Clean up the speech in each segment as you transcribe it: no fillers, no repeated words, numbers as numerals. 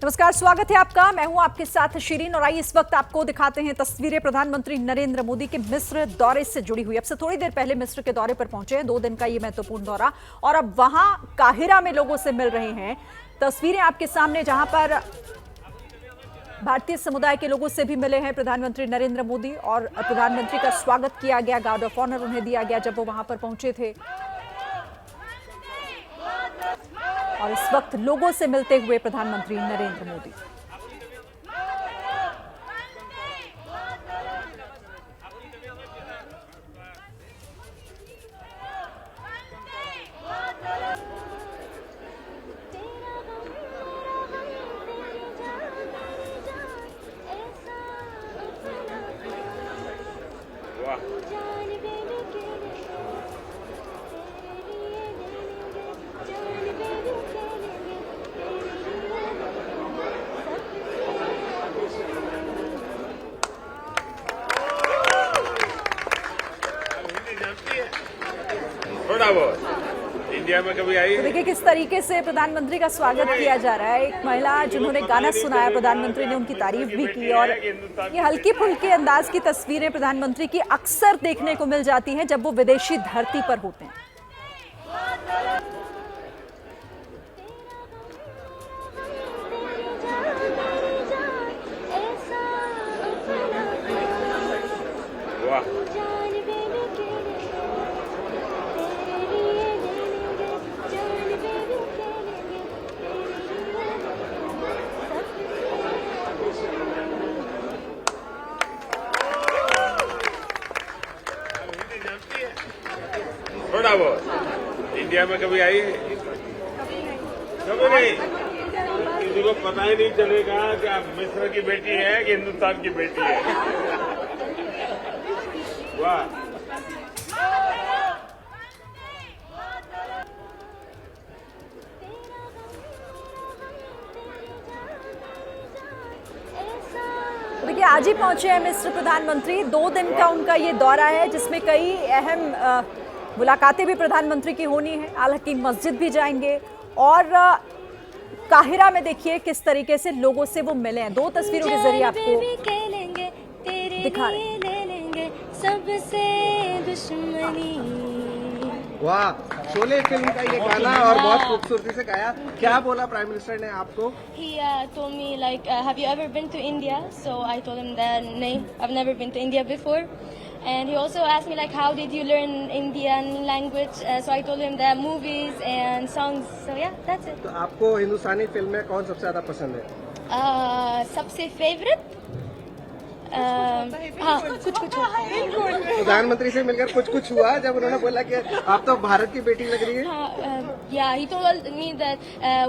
नमस्कार, स्वागत है आपका। मैं हूं आपके साथ शिरीन और आइए इस वक्त आपको दिखाते हैं तस्वीरें प्रधानमंत्री नरेंद्र मोदी के मिस्र दौरे से जुड़ी हुई। अब से थोड़ी देर पहले मिस्र के दौरे पर पहुंचे हैं, 2 दिन का ये महत्वपूर्ण दौरा, और अब वहां काहिरा में लोगों से मिल रहे हैं। तस्वीरें आपके सामने, जहां पर भारतीय समुदाय के लोगों से भी मिले हैं प्रधानमंत्री नरेंद्र मोदी, और प्रधानमंत्री का स्वागत किया गया, गार्ड ऑफ ऑनर उन्हें दिया गया जब वो वहां पर पहुंचे थे। और इस वक्त लोगों से मिलते हुए प्रधानमंत्री नरेंद्र मोदी। इंडिया में कभी आई? तो देखिए किस तरीके से प्रधानमंत्री का स्वागत किया जा रहा है। एक महिला जिन्होंने गाना सुनाया, प्रधानमंत्री ने उनकी तारीफ भी की, और ये हल्की फुल्की अंदाज की तस्वीरें प्रधानमंत्री की अक्सर देखने को मिल जाती हैं जब वो विदेशी धरती पर होते हैं। थोड़ा बहुत। इंडिया में कभी आई? कभी नहीं। किसी को पता ही नहीं चलेगा कि आप मिस्र की बेटी है कि हिंदुस्तान की बेटी है। वाह। देखिए आज ही पहुंचे हैं मिस्र प्रधानमंत्री। 2 दिन का उनका ये दौरा है, जिसमें कई अहम मुलाकातें भी प्रधानमंत्री की होनी है। हालांकि मस्जिद भी जाएंगे, और काहिरा में देखिए किस तरीके से लोगों से वो मिले हैं। 2 तस्वीरों के जरिए आपको दिखा रहे हैं। सबसे दुश्मनी। वाह, शोले फिल्म का ये गाना और बहुत खूबसूरती से गाया। क्या बोला प्राइम मिनिस्टर ने आपको? He told me like, have you ever been to India? So I told him that no, I've never been to India before. And he also asked me like, how did you learn Indian language? So I told him that movies and songs. So yeah, that's it. तो आपको हिंदुस्तानी film में कौन सबसे ज्यादा पसंद है? सबसे favourite कुछ कुछ प्रधानमंत्री से मिलकर कुछ कुछ हुआ जब उन्होंने बोला कि आप तो भारत की बेटी लग रही है? Yeah, he told me that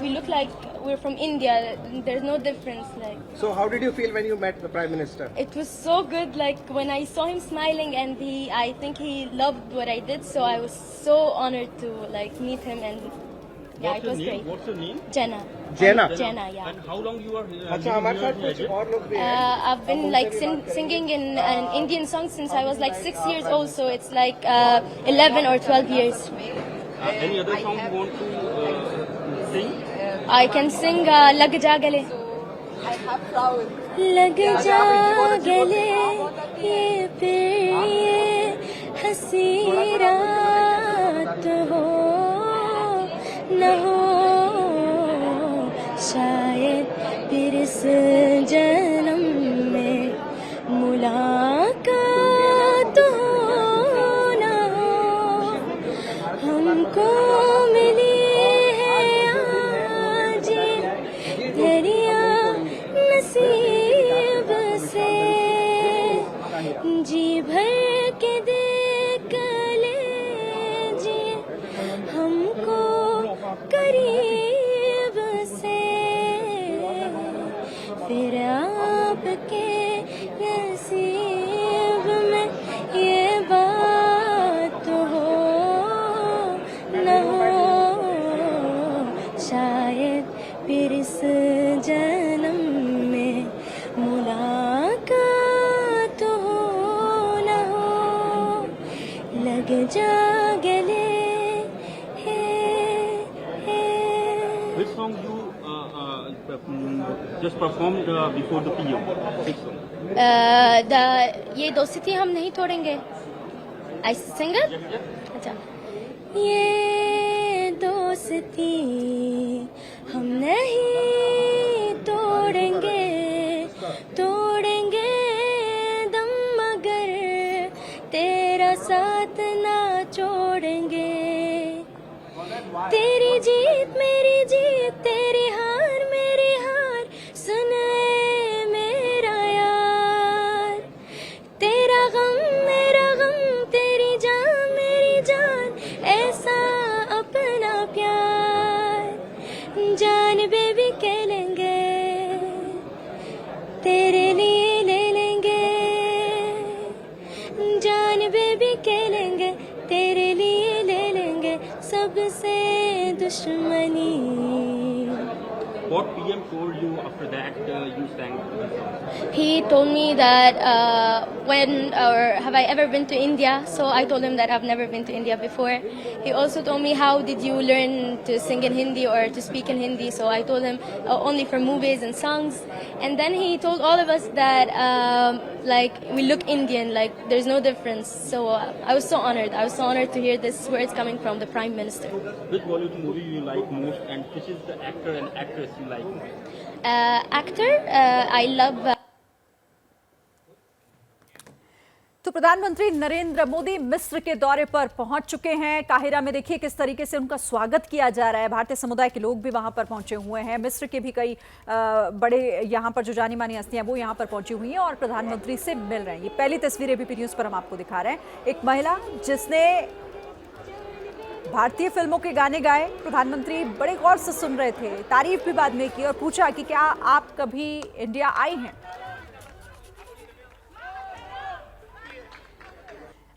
we look like we're from India. There's no difference. Like. So how did you feel when you met the Prime Minister? It was so good. Like when I saw him smiling, and I think he loved what I did. So I was so honored to like meet him, and yeah, it was great. What's your name? Jenna. Jenna. Jenna, yeah. And how long you are here? अच्छा, हमारे साथ कुछ और लोग भी हैं। I've been like singing in an Indian song since I was like 6 years old. So it's like 11 or 12 years. Any other song you want to sing? I can sing Lag Ja Gale. Lag Ja Gale, ye फिर ये हंसी रात हो न हो, शायद फिर इस जन्म में मुलाकात हो न हो। हमको मिली है आज दरिया नसीब से, जी भर के देख लीजिए हमको करीब से, फिर आपके नसीब में ये बात हो न हो, शायद फिर इस जन्म में मुलाकात हो न हो। लग जा गले Which song you just performed before the PM. Which song? ये दोस्ती हम नहीं तोड़ेंगे. I singer? अच्छा. ये दोस्ती हम नहीं तोड़ेंगे, तोड़ेंगे दम मगर तेरा साथ ना छोड़ेंगे. तेरी जीत मेरी जीत, तेरी हार मेरी हार, सुन ए मेरा यार. तेरा गम मेरा गम, तेरी जान मेरी जान, ऐसा अपना प्यार. जान बेबी कह लेंगे, तेरे लिए ले लेंगे. जान बेबी कह लेंगे, तेरे लिए ले लेंगे, सबसे दुश्मनी. What PM told you after that you sang the song? He told me that have I ever been to India? So I told him that I've never been to India before. He also told me, how did you learn to sing in Hindi or to speak in Hindi? So I told him only from movies and songs. And then he told all of us that like we look Indian, like there's no difference. So I was so honored. I was so honored to hear this words coming from the Prime Minister. Which Bollywood movie you like most, and which is the actor and actress you like most? Actor, I love. तो प्रधानमंत्री नरेंद्र मोदी मिस्र के दौरे पर पहुंच चुके हैं. Cairo में देखिए किस तरीके से उनका स्वागत किया जा रहा है. भारतीय समुदाय के लोग भी वहां पर पहुंचे हुए हैं. मिस्र के भी कई बड़े यहां पर जो जानी मानी हस्तियां वो यहां पर पहुंची हुई हैं और प्रधानमंत्री से मिल रहे हैं. ये पहली तस्वीरें एबीपी न्यूज पर हम आपको दिखा रहे हैं. एक महिला जिसने भारतीय फिल्मों के गाने गाए, प्रधानमंत्री बड़े गौर से सुन रहे थे, तारीफ भी बाद में की और पूछा कि क्या आप कभी इंडिया आई हैं.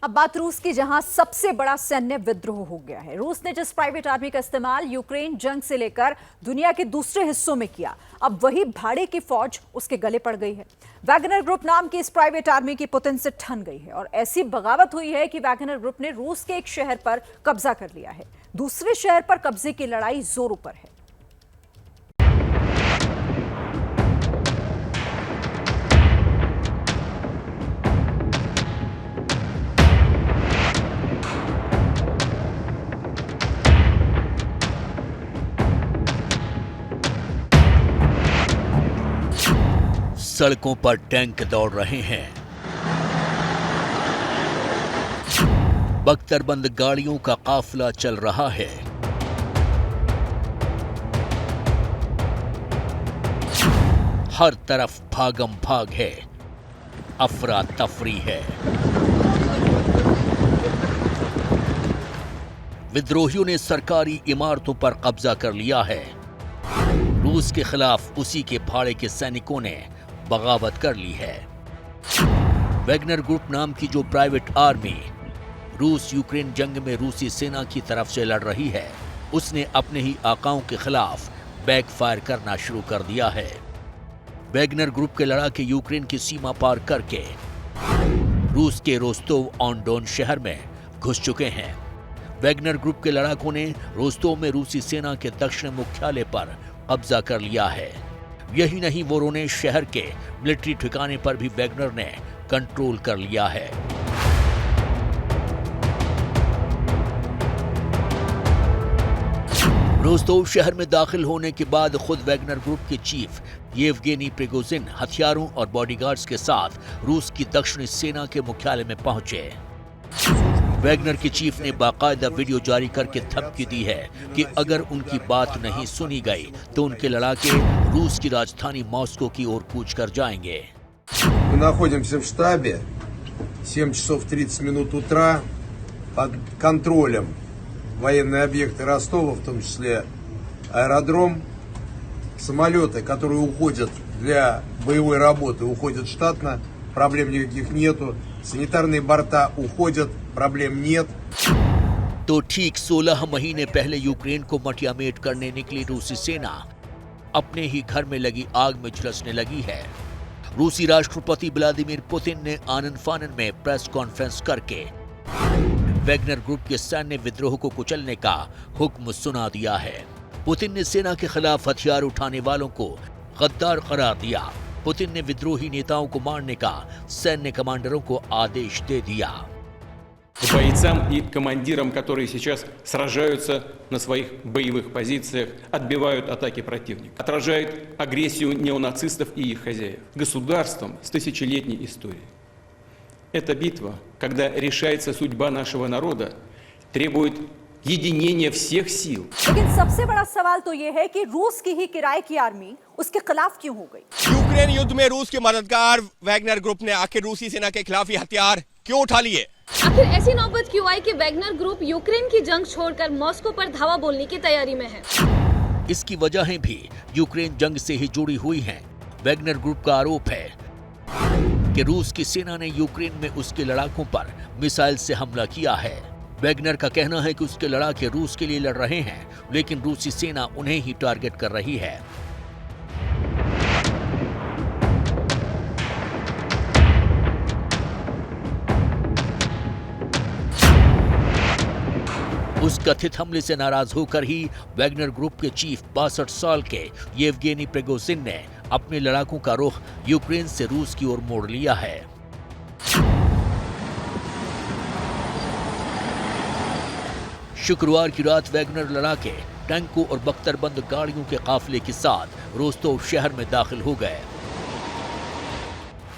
अब बात रूस की, जहां सबसे बड़ा सैन्य विद्रोह हो गया है. रूस ने जिस प्राइवेट आर्मी का इस्तेमाल यूक्रेन जंग से लेकर दुनिया के दूसरे हिस्सों में किया, अब वही भाड़े की फौज उसके गले पड़ गई है. वैगनर ग्रुप नाम की इस प्राइवेट आर्मी की पुतिन से ठन गई है और ऐसी बगावत हुई है कि वैगनर ग्रुप ने रूस के एक शहर पर कब्जा कर लिया है. दूसरे शहर पर कब्जे की लड़ाई जोरों पर है. सड़कों पर टैंक दौड़ रहे हैं. बख्तरबंद गाड़ियों का काफिला चल रहा है. हर तरफ भागम भाग है, अफरा तफरी है. विद्रोहियों ने सरकारी इमारतों पर कब्जा कर लिया है. रूस के खिलाफ उसी के भाड़े के सैनिकों ने बगावत कर ली है. वैगनर ग्रुप नाम की जो प्राइवेट आर्मी रूस यूक्रेन जंग में रूसी सेना की तरफ से लड़ रही है, उसने अपने ही आकाओं के खिलाफ बैकफायर करना शुरू कर दिया है. वैगनर ग्रुप के लड़ाके यूक्रेन की सीमा पार करके रूस के रोस्तोव ऑन डोन शहर में घुस चुके हैं. वैगनर ग्रुप के लड़ाकों ने रोस्तोव में रूसी सेना के दक्षिण मुख्यालय पर कब्जा कर लिया है. यही नहीं, वोरोनेज शहर के मिलिट्री ठिकाने पर भी वैगनर ने कंट्रोल कर लिया है. रोस्तोव शहर में दाखिल होने के बाद खुद वैगनर ग्रुप के चीफ येवगेनी प्रिगोजिन हथियारों और बॉडीगार्ड्स के साथ रूस की दक्षिणी सेना के मुख्यालय में पहुंचे. वैगनर के चीफ ने बाकायदा वीडियो जारी करके धमकी दी है कि अगर उनकी बात नहीं सुनी गई तो उनके लड़ाके रूस की राजधानी मॉस्को की ओर कूच कर जाएंगे. Мы находимся в штабе, 7 часов 30 минут утра, под контролем военные объекты Ростова, в том числе аэродром. Самолеты, которые уходят для боевой работы, уходят штатно, проблем никаких нету. Санитарные борта уходят, проблем нет. तो ठीक 16 महीने पहले यूक्रेन को मटियामेट करने निकली रूसी सेना अपने ही घर में लगी आग में झुलसने लगी है. रूसी राष्ट्रपति व्लादिमीर पुतिन ने आनन फानन में प्रेस कॉन्फ्रेंस करके वैगनर ग्रुप के सैन्य विद्रोह को कुचलने का हुक्म सुना दिया है. पुतिन ने सेना के खिलाफ हथियार उठाने वालों को गद्दार करार दिया। पुतिन ने विद्रोही नेताओं को मारने का सैन्य कमांडरों को आदेश दे दिया। Бойцам и командирам, которые сейчас сражаются на своих боевых позициях, отбивают атаки противника, отражают агрессию неонацистов и их хозяев. Государством с тысячелетней историей. Эта битва, когда решается судьба нашего народа, требует единения всех сил. लेकिन सबसे बड़ा सवाल तो ये है कि रूस की ही किराए की आर्मी उसके खिलाफ क्यों हो गई? यूक्रेन युद्ध में रूस के मददगार वैगनर ग्रुप ने आखिर रूसी सेना के खिलाफ ये हथियार क्यों उठा लिए? आखिर ऐसी नौबत क्यों आई कि वैगनर ग्रुप यूक्रेन की जंग छोड़कर मॉस्को पर धावा बोलने की तैयारी में है? इसकी वजहें भी यूक्रेन जंग से ही जुड़ी हुई हैं। वैगनर ग्रुप का आरोप है कि रूस की सेना ने यूक्रेन में उसके लड़ाकों पर मिसाइल से हमला किया है। वैगनर का कहना है कि उसके लड़ाके रूस के लिए लड़ रहे हैं, लेकिन रूसी सेना उन्हें ही टारगेट कर रही है। उस कथित हमले से नाराज होकर ही वैगनर ग्रुप के चीफ 62 साल के येवगेनी प्रिगोजिन ने अपने लड़ाकों का रुख यूक्रेन से रूस की ओर मोड़ लिया है। शुक्रवार की रात वैगनर लड़ाके टैंकों और बख्तरबंद गाड़ियों के काफिले के साथ रोस्तोव शहर में दाखिल हो गए।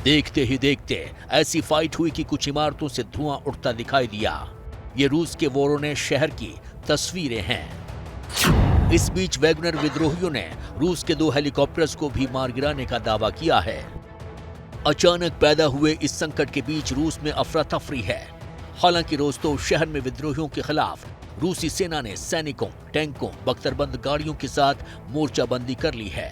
देखते ही देखते ऐसी फाइट हुई कि कुछ इमारतों से धुआं उठता दिखाई दिया। ये रूस के वोरोनेश शहर की तस्वीरें हैं। इस बीच वैगनर विद्रोहियों ने रूस के 2 हेलीकॉप्टर्स को भी मार गिराने का दावा किया है। अचानक पैदा हुए इस संकट के बीच रूस में अफरा तफरी है। हालांकि रोस्तोव शहर में विद्रोहियों के खिलाफ रूसी सेना ने सैनिकों, टैंकों, बख्तरबंद गाड़ियों के साथ मोर्चाबंदी कर ली है।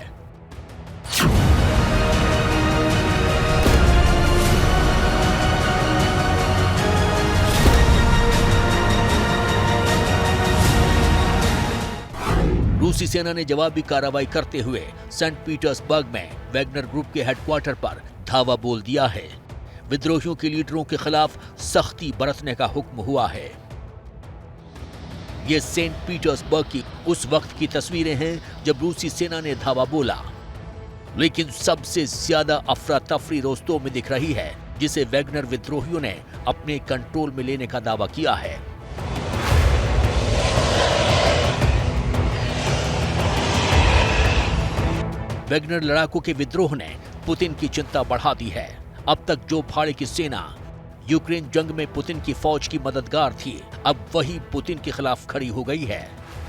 रूसी सेना ने जवाबी कार्रवाई करते हुए सेंट पीटर्सबर्ग में वैगनर ग्रुप के हेडक्वार्टर पर धावा बोल दिया है। विद्रोहियों के लीडरों के खिलाफ सख्ती बरतने का हुक्म हुआ है। ये सेंट पीटर्सबर्ग की उस वक्त की तस्वीरें हैं जब रूसी सेना ने धावा बोला। लेकिन सबसे ज्यादा अफरा तफरी रोस्तोव में दिख रही है, जिसे वैगनर विद्रोहियों ने अपने कंट्रोल में लेने का दावा किया है। वैगनर लड़ाकों के विद्रोह ने पुतिन की चिंता बढ़ा दी है। अब तक जो फाड़े की सेना यूक्रेन जंग में पुतिन की फौज की मददगार थी, अब वही पुतिन के खिलाफ खड़ी हो गई है।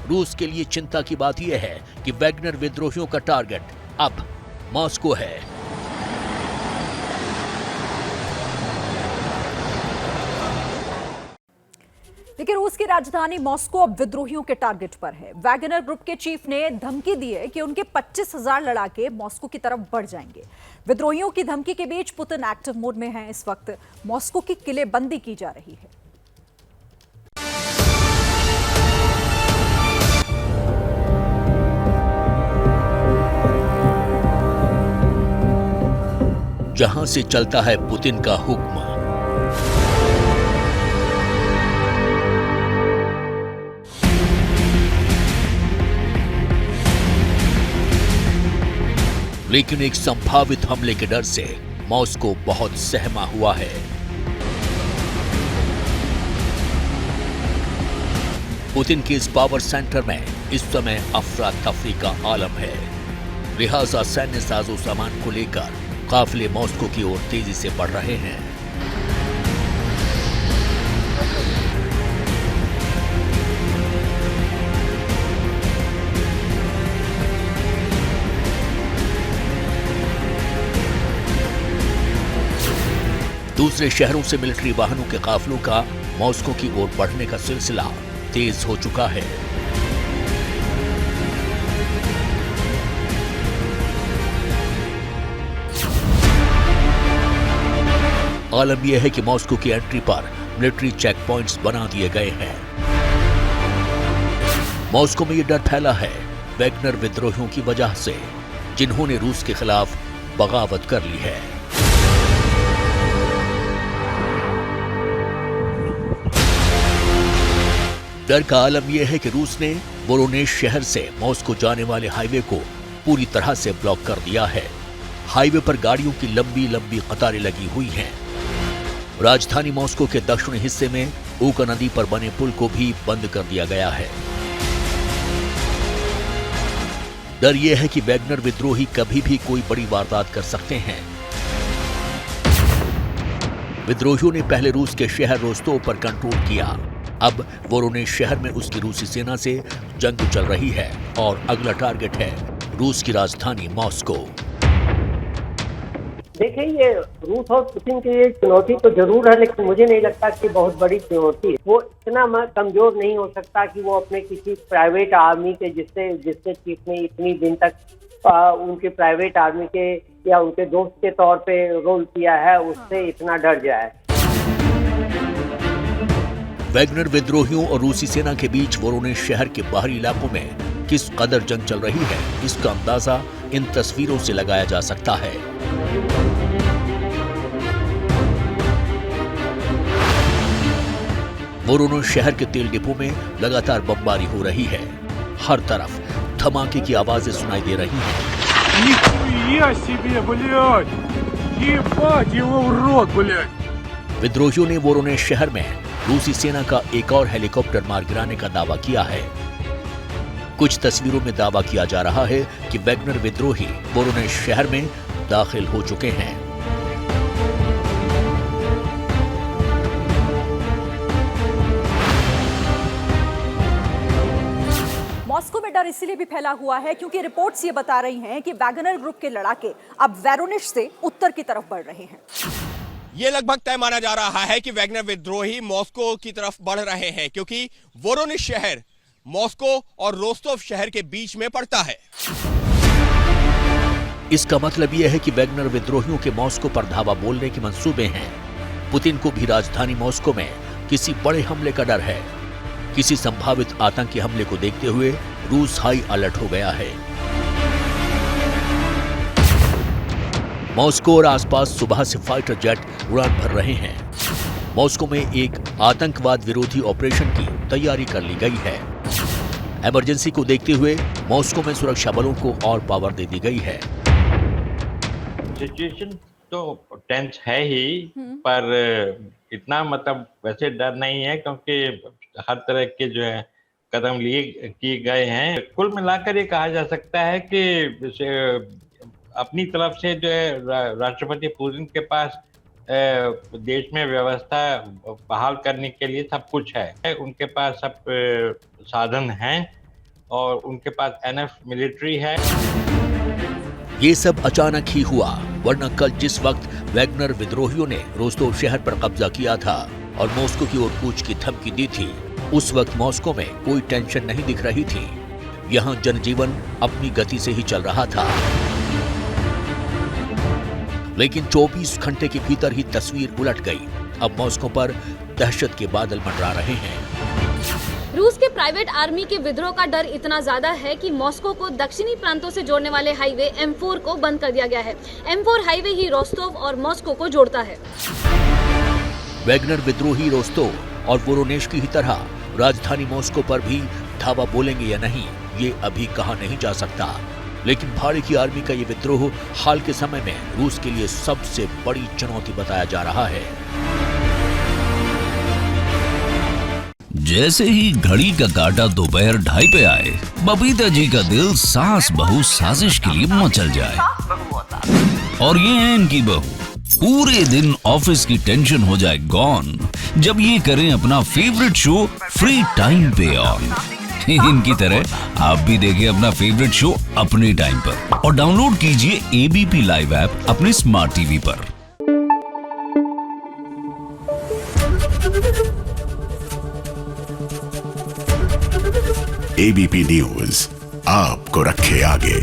रूस के लिए चिंता की बात यह है कि वैगनर विद्रोहियों का टारगेट अब मॉस्को है। लेकिन रूस की राजधानी मॉस्को अब विद्रोहियों के टारगेट पर है। वैगनर ग्रुप के चीफ ने धमकी दी है कि उनके 25,000 लड़ाके मॉस्को की तरफ बढ़ जाएंगे। विद्रोहियों की धमकी के बीच पुतिन एक्टिव मोड में है। इस वक्त मॉस्को की किलेबंदी की जा रही है। जहां से चलता है पुतिन का हुक्म, लेकिन एक संभावित हमले के डर से मॉस्को बहुत सहमा हुआ है। पुतिन के इस पावर सेंटर में इस समय अफरा तफरी का आलम है। लिहाजा सैन्य साजो सामान को लेकर काफिले मॉस्को की ओर तेजी से बढ़ रहे हैं। दूसरे शहरों से मिलिट्री वाहनों के काफिलों का मॉस्को की ओर बढ़ने का सिलसिला तेज हो चुका है। आलम यह है कि मॉस्को की एंट्री पर मिलिट्री चेक पॉइंट्स बना दिए गए हैं। मॉस्को में यह डर फैला है वैगनर विद्रोहियों की वजह से, जिन्होंने रूस के खिलाफ बगावत कर ली है। डर का आलम यह है कि रूस ने वोरोनेश शहर से मॉस्को जाने वाले हाईवे को पूरी तरह से ब्लॉक कर दिया है। हाईवे पर गाड़ियों की लंबी लंबी कतारें लगी हुई हैं। राजधानी मॉस्को के दक्षिणी हिस्से में ऊका नदी पर बने पुल को भी बंद कर दिया गया है। डर यह है कि वैगनर विद्रोही कभी भी कोई बड़ी वारदात कर सकते हैं। विद्रोहियों ने पहले रूस के शहर रोस्तोव पर कंट्रोल किया। अब वोरोनेश शहर में उसकी रूसी सेना से जंग चल रही है और अगला टारगेट है रूस की राजधानी मॉस्को। देखिए, ये रूस और पुतिन की ये चुनौती तो जरूर है, लेकिन मुझे नहीं लगता कि बहुत बड़ी चुनौती है। वो इतना कमजोर नहीं हो सकता कि वो अपने किसी प्राइवेट आर्मी के जिससे चीफ ने इतनी दिन तक उनके प्राइवेट आर्मी के या उनके दोस्त के तौर पे रोल किया है, उससे इतना डर जाए। वैगनर विद्रोहियों और रूसी सेना के बीच वोरोनेश शहर के बाहरी इलाकों में किस कदर जंग चल रही है, इसका अंदाजा इन तस्वीरों से लगाया जा सकता है। वोरोनेश शहर के तेल डिपो में लगातार बमबारी हो रही है। हर तरफ धमाके की आवाजें सुनाई दे रही हैं। विद्रोहियों ने वोरोनेश शहर में रूसी सेना का एक और हेलीकॉप्टर मार गिराने का दावा किया है। कुछ तस्वीरों में दावा किया जा रहा है कि वैगनर विद्रोही वोरोनेश शहर में दाखिल हो चुके हैं। मॉस्को में डर इसलिए भी फैला हुआ है क्योंकि रिपोर्ट्स ये बता रही हैं कि वैगनर ग्रुप के लड़ाके अब वोरोनेश से उत्तर की तरफ बढ़ रहे हैं। ये लगभग तय माना जा रहा है कि वैगनर विद्रोही मॉस्को की तरफ बढ़ रहे हैं, क्योंकि वोरोनिश शहर मॉस्को और रोस्तोव शहर के बीच में पड़ता है। इसका मतलब यह है कि वैगनर विद्रोहियों के मॉस्को पर धावा बोलने के मंसूबे हैं। पुतिन को भी राजधानी मॉस्को में किसी बड़े हमले का डर है। किसी संभावित आतंकी हमले को देखते हुए रूस हाई अलर्ट हो गया है। मॉस्को और आसपास सुबह से फाइटर जेट उड़ान भर रहे हैं। मॉस्को में एक आतंकवाद विरोधी ऑपरेशन की तैयारी कर ली गई है। इमरजेंसी को देखते हुए मॉस्को में सुरक्षा बलों को और पावर दे दी गई है। सिचुएशन तो टेंस है ही, पर इतना मतलब वैसे डर नहीं है, क्योंकि हर तरह के जो है कदम किए गए हैं। कुल मिलाकर ये कहा जा सकता है कि अपनी तरफ से जो है राष्ट्रपति पुतिन के पास देश में व्यवस्था बहाल करने के लिए सब कुछ है। उनके पास सब साधन हैं और उनके पास एनएफ मिलिट्री है। ये सब अचानक ही हुआ, वरना कल जिस वक्त वैगनर विद्रोहियों ने रोस्तोव शहर पर कब्जा किया था और मॉस्को की ओर कूच की धमकी दी थी, उस वक्त मॉस्को में कोई टेंशन नहीं दिख रही थी। यहाँ जनजीवन अपनी गति से ही चल रहा था। लेकिन 24 घंटे के भीतर ही तस्वीर उलट गई। अब मॉस्को पर दहशत के बादल मंडरा रहे हैं। रूस के प्राइवेट आर्मी के विद्रोह का डर इतना ज्यादा है कि मॉस्को को दक्षिणी प्रांतों से जोड़ने वाले हाईवे M4 को बंद कर दिया गया है। M4 हाईवे ही रोस्तोव और मॉस्को को जोड़ता है। वैगनर विद्रोही रोस्तोव और वोरोनेश की ही तरह राजधानी मॉस्को पर भी धावा बोलेंगे या नहीं, ये अभी कहा नहीं जा सकता। लेकिन भाड़े की आर्मी का ये विद्रोह हाल के समय में रूस के लिए सबसे बड़ी चुनौती बताया जा रहा है। जैसे ही घड़ी का काटा दोपहर 2:30 पे आए, बबीता जी का दिल सास बहू साजिश के लिए मचल जाए। और ये है इनकी बहू, पूरे दिन ऑफिस की टेंशन हो जाए गॉन जब ये करें अपना फेवरेट शो फ्री टाइम पे ऑन। इनकी तरह आप भी देखें अपना फेवरेट शो अपने टाइम पर और डाउनलोड कीजिए एबीपी लाइव ऐप अपने स्मार्ट टीवी पर। एबीपी न्यूज आपको रखे आगे।